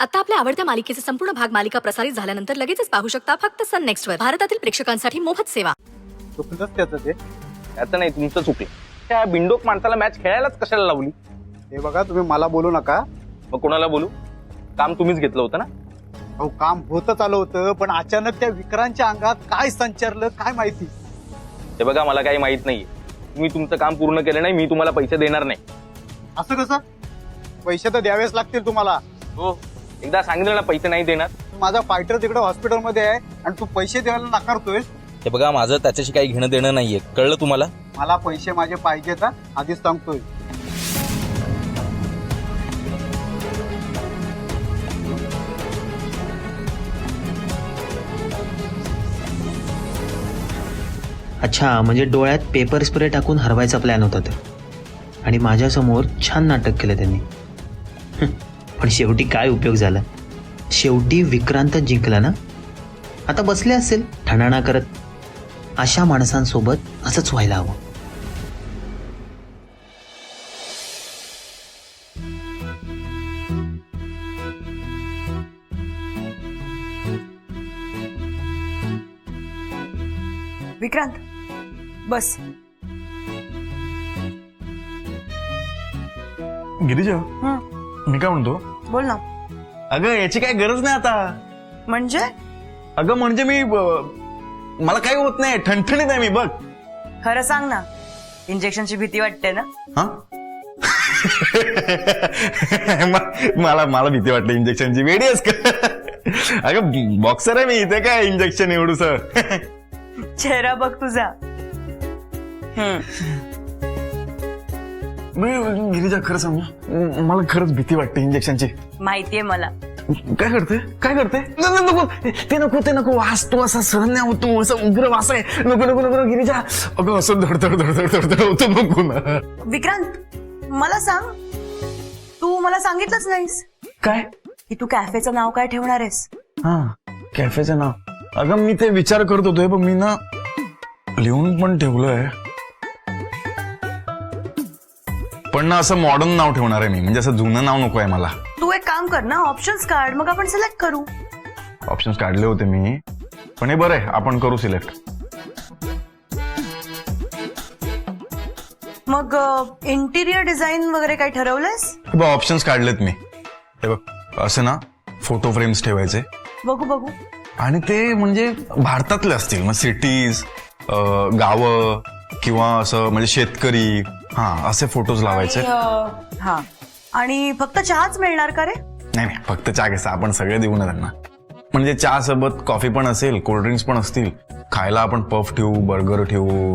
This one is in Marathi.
आता आपल्या आवडत्या मालिकेचे संपूर्ण भाग मालिका प्रसारित झाल्यानंतर लगेचच पाहू शकता फक्त सन नेक्स्ट वर. भारतातील प्रेक्षकांसाठी मोफत सेवा. चुकलंच त्याचं ते. त्याचं नाही, तुमचं चुकलं. त्या बिंडोक माणसाला मॅच खेळायलाच कशाला लावली? हे बघा, तुम्ही मला बोलू नका. मग कोणाला बोलू? काम तुम्हीच घेतलं होतं ना? अहो, काम होतच आलं होतं, पण अचानक त्या विक्रांतच्या अंगात काय संचारलं काय माहिती. हे बघा, मला काही माहित नाहीये. तुम्ही तुमचं काम पूर्ण केलं नाही, मी तुम्हाला पैसे देणार नाही. असं कसं? पैसे तर द्यावेच लागतील तुम्हाला. हो, एकदा सांगितलं ना पैसे नाही देणार. माझा फायटर तिकडे हॉस्पिटलमध्ये आहे आणि तू पैसे द्यायला नाकारतोय. हे बघा, माझं त्याच्याशी काही घेणं देणं नाहीये, कळलं तुम्हाला? मला पैसे माझे पाहिजेत, आधीच सांगतोय. अच्छा, म्हणजे डोळ्यात पेपर स्प्रे टाकून हरवायचा प्लॅन होता तर. आणि माझ्यासमोर छान नाटक केलं त्यांनी. पण शेवटी काय उपयोग झाला? शेवटी विक्रांत जिंकला ना. आता बसले असेल ठणाणा करत. अशा माणसांसोबत असंच व्हायला हवं. विक्रांत बस. गिरिजा, मी काय म्हणतो, बोल ना. अगं याची काय गरज नाही आता. म्हणजे अगं म्हणजे मला काही होत नाही, ठणठणीत आहे मी बघ. खरं सांग ना, इंजेक्शनची भीती वाटते ना? हा मला भीती वाटते इंजेक्शनची. वेडी आहेस का? अगं बॉक्सर आहे मी, इथे काय इंजेक्शन एवढूस. चेहरा बघ तुझा. गिरिजा खरं सांग, मला खरंच भीती वाटते इंजेक्शनची. माहितीये मला. काय करते नको ते नको. वास तो असा सहन नाही होतो, असं उग्र वास आहे. नको गिरिजा. अगं असं धडधड होतो बघू ना. विक्रांत मला सांग, तू मला सांगितलंच नाहीस काय की तू कॅफेचं नाव काय ठेवणार आहेस? हा, कॅफेचं नाव. अगं मी ते विचार करत होतोय, पण मी ना लिहून पण ठेवलंय. पण ना असं मॉडर्न नाव ठेवणार आहे मी, म्हणजे असं जुनं नाव नको आहे मला. तू एक काम कर ना, ऑप्शन्स काढ, मग आपण सिलेक्ट करू. ऑप्शन्स काढले होते मी, पण हे बरं आहे, आपण करू सिलेक्ट. मग इंटिरियर डिझाईन वगैरे काही ठरवलंयस? ऑप्शन्स काढलेत मी. हे बघ, असं ना फोटो फ्रेम्स ठेवायचे. बघू. आणि ते म्हणजे भारतातले असतील, मग सिटीज, गावं किंवा असं म्हणजे शेतकरी, हा असे फोटोज लावायचे. हा, आणि फक्त चहाच मिळणार का रे? नाही, फक्त चहा घ्यायचा, आपण सगळे देऊ ना त्यांना. म्हणजे चहा सोबत कॉफी पण असेल, कोल्ड्रिंक्स पण असतील. खायला आपण पफ ठेवू, बर्गर ठेवू,